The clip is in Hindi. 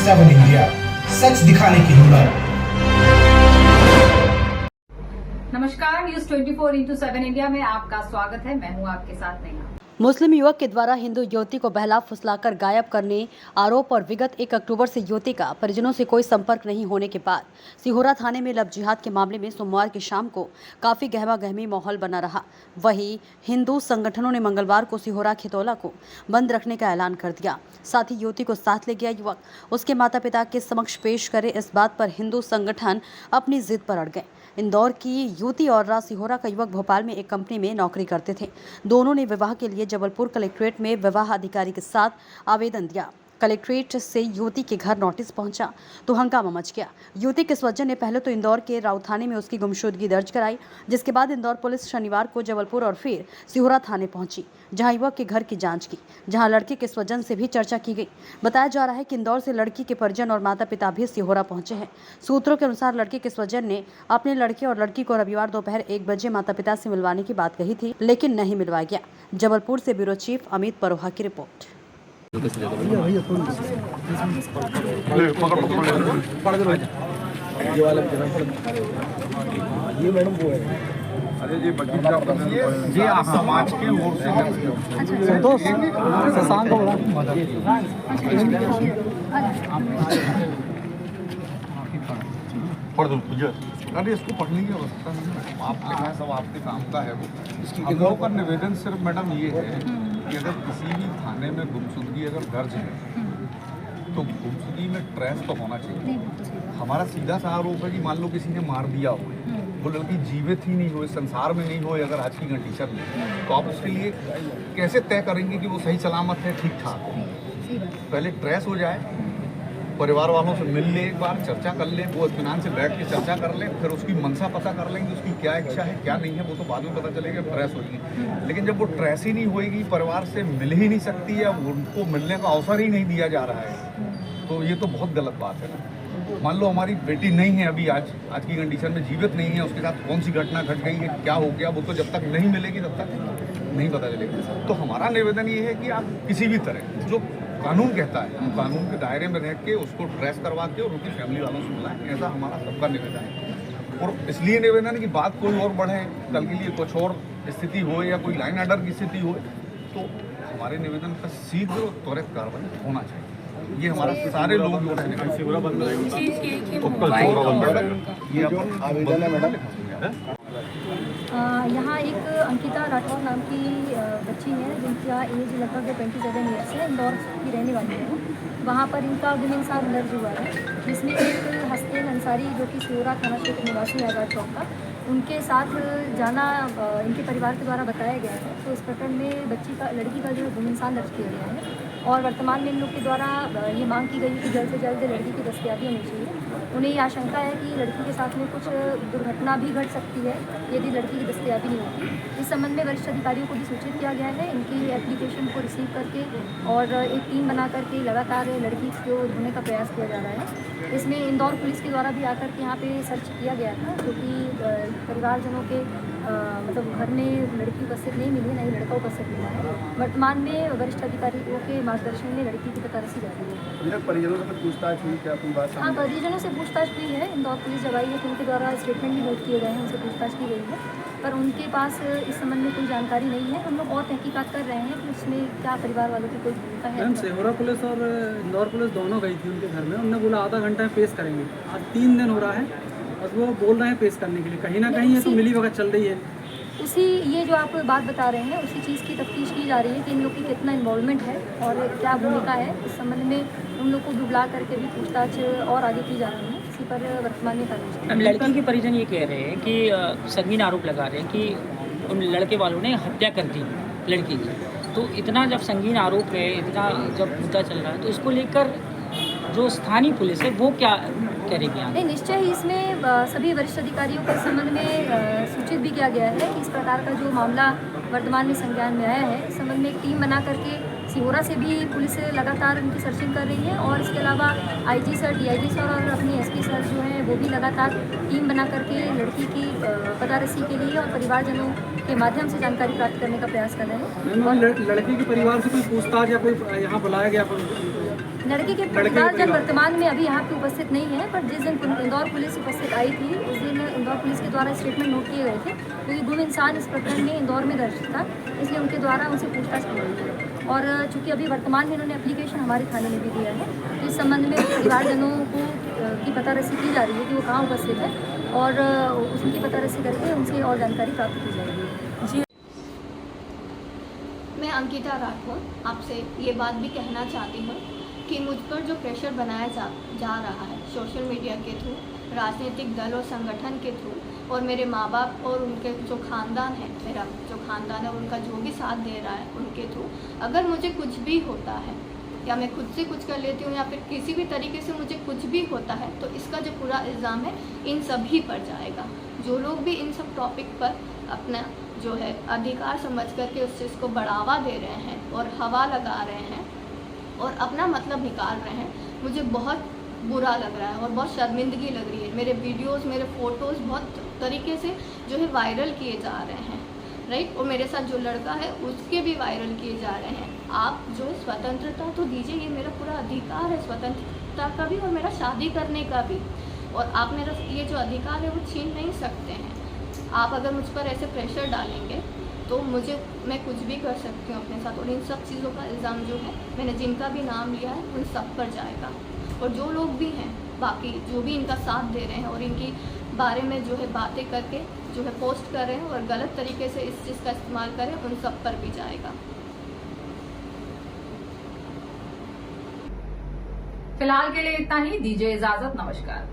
7 इंडिया, सच दिखाने की हिम्मत। नमस्कार, न्यूज 24x7 इंडिया में आपका स्वागत है। मैं हूं आपके साथ नेहा। मुस्लिम युवक के द्वारा हिंदू युवती को बहला फुसलाकर गायब करने आरोप और विगत 1 अक्टूबर से युवती का परिजनों से कोई संपर्क नहीं होने के बाद सिहोरा थाने में लव जिहाद के मामले में सोमवार की शाम को काफी गहमा गहमी माहौल बना रहा। वहीं हिंदू संगठनों ने मंगलवार को सिहोरा खितौला को बंद रखने का ऐलान कर दिया। साथ ही युवती को साथ ले गया युवक उसके माता पिता के समक्ष पेश करे। इस बात पर हिंदू संगठन अपनी जिद पर अड़ गए। इंदौर की युवती और सिहोरा का युवक भोपाल में एक कंपनी में नौकरी करते थे। दोनों ने विवाह के लिए जबलपुर कलेक्ट्रेट में विवाह अधिकारी के साथ आवेदन दिया। कलेक्ट्रेट से युवती के घर नोटिस पहुंचा तो हंगामा मच गया। युवती के स्वजन ने पहले तो इंदौर के राउ थाने में उसकी गुमशुदगी दर्ज कराई, जिसके बाद इंदौर पुलिस शनिवार को जबलपुर और फिर सिहोरा थाने पहुंची, जहां युवक के घर की जांच की, जहां लड़के के स्वजन से भी चर्चा की गई। बताया जा रहा है कि इंदौर से लड़की के परिजन और माता पिता भी सिहोरा पहुंचे हैं। सूत्रों के अनुसार लड़के के स्वजन ने अपने लड़के और लड़की को रविवार दोपहर 1 बजे माता पिता से मिलवाने की बात कही थी, लेकिन नहीं मिलवाया गया। जबलपुर से ब्यूरो चीफ अमित परोहा की रिपोर्ट। ये मैडम वो है। अरे जी जी आप समाज के ओर से शशांक को पढ़ दो। अरे इसको पढ़ने की आवश्यकता नहीं, आप लिखा है सब आपके काम का है। वो हम लोग का निवेदन सिर्फ मैडम ये है कि अगर किसी भी थाने में गुमशुदगी अगर दर्ज है तो गुमशुदगी में ट्रेस तो होना चाहिए। हमारा सीधा सा आरोप है कि मान लो किसी ने मार दिया हो, वो लड़की जीवित ही नहीं हो, संसार में नहीं हो अगर आज की कंडीशन में, तो आप उसके लिए कैसे तय करेंगे कि वो सही सलामत है, ठीक ठाक हो? पहले ट्रेस हो जाए, परिवार वालों से मिल ले, एक बार चर्चा कर ले, वो इत्मीनान से बैठ के चर्चा कर ले, फिर उसकी मनसा पता कर लेंगे, उसकी क्या इच्छा है क्या नहीं है, वो तो बाद में पता चलेगा, ट्रेस होगी। लेकिन जब वो ट्रेस ही नहीं होएगी, परिवार से मिल ही नहीं सकती है, उनको मिलने का अवसर ही नहीं दिया जा रहा है, तो ये तो बहुत गलत बात है ना। मान लो हमारी बेटी नहीं है अभी, आज की कंडीशन में जीवित नहीं है, उसके साथ कौन सी घटना घट गई है, क्या हो गया, वो तो जब तक नहीं मिलेगी तब तक नहीं पता चलेगा। तो हमारा निवेदन ये है कि आप किसी भी तरह जो कानून कहता है, कानून के दायरे में रह के उसको ट्रेस करवा के और उनकी फैमिली वालों से मिलाएं, ऐसा हमारा सबका निवेदन है। और इसलिए निवेदन है कि बात कोई और बढ़े, कल के लिए कुछ और स्थिति हो या कोई लाइन ऑर्डर की स्थिति हो, तो हमारे निवेदन पर शीघ्र और त्वरित कार्रवाई होना चाहिए। ये हमारा सारे लोग यहाँ एक अंकिता राठौर नाम की बच्ची है जिनका एज लगभग 27 ईयर्स है, इंदौर की रहने वाली है। वहाँ पर इनका गुमशुदगी दर्ज हुआ है, जिसमें एक हस्नैन अंसारी जो कि सिहोरा थाना क्षेत्र निवासी आज़ाद चौक का, उनके साथ जाना इनके परिवार के द्वारा बताया गया है। तो इस प्रकरण में लड़की का जो गुमशुदगी दर्ज किया गया है और वर्तमान में इन लोग के द्वारा ये मांग की गई कि जल्द से जल्द लड़की की दस्तयाबी होनी चाहिए। उन्हें ये आशंका है कि लड़की के साथ में कुछ दुर्घटना भी घट सकती है यदि लड़की की दस्तयाबी नहीं होती। इस संबंध में वरिष्ठ अधिकारियों को भी सूचित किया गया है। इनकी एप्लीकेशन को रिसीव करके और एक टीम बना करके लगातार लड़की को ढूंढने का प्रयास किया जा रहा है। इसमें इंदौर पुलिस के द्वारा भी आकर के यहाँ पे सर्च किया गया था, क्योंकि परिवारजनों के मतलब घर में लड़की उपस्थित नहीं मिली, नहीं लड़का उपस्थित मिला है। वर्तमान में वरिष्ठ अधिकारियों के मार्गदर्शन में लड़की की पता रसी जा रही है। परिजनों से पूछताछ हुई क्या? कोई बात? हाँ, परिजनों से पूछताछ हुई है। इंदौर पुलिस जब आई है तो उनके द्वारा स्टेटमेंट भी नोट किए गए हैं, उनसे पूछताछ की गई है, पर उनके पास इस संबंध में कोई जानकारी नहीं है। हम लोग और तहकीकात कर रहे हैं कि उसमें क्या परिवार वालों की कोई भूमिका है। मैम, सिहोरा पुलिस और इंदौर पुलिस दोनों गई थी उनके घर में, उन्होंने बोला आधा घंटा में पेश करेंगे। आज 3 दिन हो रहा है और वो बोल रहे हैं पेश करने के लिए। कहीं ना कहीं ये तो मिली भगत चल रही है। उसी ये जो आप बात बता रहे हैं उसी चीज़ की तफ्तीश की जा रही है कि इन लोग की कितना इन्वॉल्वमेंट है और क्या भूमिका है। इस संबंध में उन लोग को भी बुला करके भी पूछताछ और आगे की जा रही है। इसी पर वर्तमान में कार्रवाई। लड़की के परिजन ये कह रहे हैं कि संगीन आरोप लगा रहे हैं कि उन लड़के वालों ने हत्या कर दी लड़की की। तो इतना जब संगीन आरोप है, इतना जब मुद्दा चल रहा है, तो इसको लेकर जो स्थानीय पुलिस है वो क्या करेगी? नहीं, निश्चय ही इसमें सभी वरिष्ठ अधिकारियों को इस संबंध में सूचित भी किया गया है कि इस प्रकार का जो मामला वर्तमान में संज्ञान में आया है, इस संबंध में एक टीम बना करके सिहोरा से भी पुलिस लगातार उनकी सर्चिंग कर रही है और इसके अलावा आईजी सर, डीआईजी सर और अपने एसपी सर जो हैं वो भी लगातार टीम बना करके लड़की की पता रसी के लिए और परिवारजनों के माध्यम से जानकारी प्राप्त करने का प्रयास कर रहे हैं। लड़की के परिवार से कोई पूछताछ या कोई यहाँ बुलाया गया? लड़के के परिवारजन वर्तमान में अभी यहाँ पे उपस्थित नहीं है, पर जिस दिन इंदौर पुलिस उपस्थित आई थी उस दिन इंदौर पुलिस के द्वारा स्टेटमेंट नोट किए गए थे, क्योंकि गुम इंसान इस प्रकरण में इंदौर में दर्ज था, इसलिए उनके द्वारा उनसे पूछताछ की गई थी। और चूँकि अभी वर्तमान में इन्होंने एप्लीकेशन हमारे थाने में भी दिया है, तो इस संबंध में परिवारजनों को की पतारसी की जा रही है कि वो कहाँ उपस्थित है, और उनकी पतारसी करके उनसे और जानकारी प्राप्त की जाएगी। जी, मैं अंकिता राठौर आपसे ये बात भी कहना चाहती हूँ कि मुझ पर जो प्रेशर बनाया जा रहा है सोशल मीडिया के थ्रू, राजनीतिक दल और संगठन के थ्रू, और मेरे माँ बाप और उनके जो ख़ानदान है, मेरा जो ख़ानदान है उनका जो भी साथ दे रहा है उनके थ्रू, अगर मुझे कुछ भी होता है या मैं खुद से कुछ कर लेती हूँ या फिर किसी भी तरीके से मुझे कुछ भी होता है, तो इसका जो पूरा इल्ज़ाम है इन सभी पर जाएगा। जो लोग भी इन सब टॉपिक पर अपना जो है अधिकार समझ करके उस चीज़ को बढ़ावा दे रहे हैं और हवा लगा रहे हैं और अपना मतलब निकाल रहे हैं, मुझे बहुत बुरा लग रहा है और बहुत शर्मिंदगी लग रही है। मेरे वीडियोस, मेरे फ़ोटोज़ बहुत तरीके से जो है वायरल किए जा रहे हैं, राइट, और मेरे साथ जो लड़का है उसके भी वायरल किए जा रहे हैं। आप जो स्वतंत्रता तो दीजिए, ये मेरा पूरा अधिकार है स्वतंत्रता का भी और मेरा शादी करने का भी, और आप मेरा ये जो अधिकार है वो छीन नहीं सकते हैं। आप अगर मुझ पर ऐसे प्रेशर डालेंगे तो मैं कुछ भी कर सकती हूँ अपने साथ, और इन सब चीज़ों का इल्ज़ाम जो है मैंने जिनका भी नाम लिया है उन सब पर जाएगा। और जो लोग भी हैं बाकी जो भी इनका साथ दे रहे हैं और इनकी बारे में जो है बातें करके जो है पोस्ट कर रहे हैं और गलत तरीके से इस चीज़ का इस्तेमाल करें, उन सब पर भी जाएगा। फिलहाल के लिए इतना ही, दीजिए इजाजत, नमस्कार।